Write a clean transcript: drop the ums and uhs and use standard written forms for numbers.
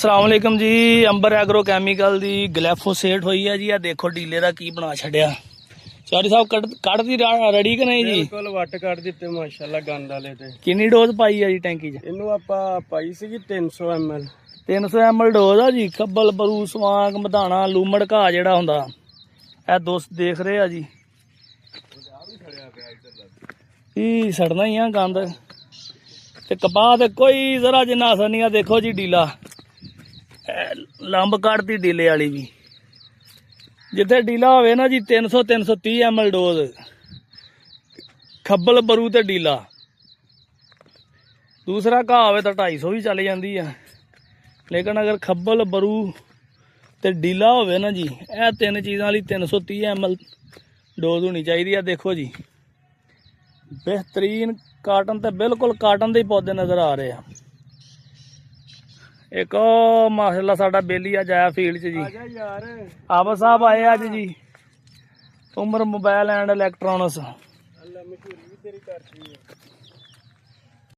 अस्सलाम जी। अंबर agro chemical दी ग्लैफोसेट हुई है जी। आ देखो डीले दा की बना छड़िया। चौधरी साहब कट दी रेडी कि नहीं जी? बिल्कुल वट कट दिते माशाल्लाह गंद वाले ते। किन्नी डोज पाई है जी टैंकी च? इनू आपां पाई सी 300 ml 300 ml डोज आ जी। खब्बल बरू सवांग मधाना लूमड़ घा जेड़ा हुंदा ए दोस्त देख रहे आ जी। सड़ना ही आ गंद ते कपाह ते कोई जरा जिन्ना असर नहीं आ। देखो जी डीला लंब कटती डीले वाली भी। जिथे डीला होवे ना जी 330 ml डोज खब्बल बरू ते डीला। दूसरा घा होवे तो 250 भी चल जाती है, लेकिन अगर खब्बल बरू ते डीला होवे ना जी ए तीन चीज़ों वाली 330 ml डोज होनी चाहिए। देखो जी बेहतरीन काटन ते बिल्कुल काटन दे पौधे नज़र आ रहे हैं। एक माशाल्लाह साडा बेली अज आया फील्ड च जी। यार आबा साहब आए अज जी। Umar mobile and electronics. Allah मशहूरी भी तेरी करती है।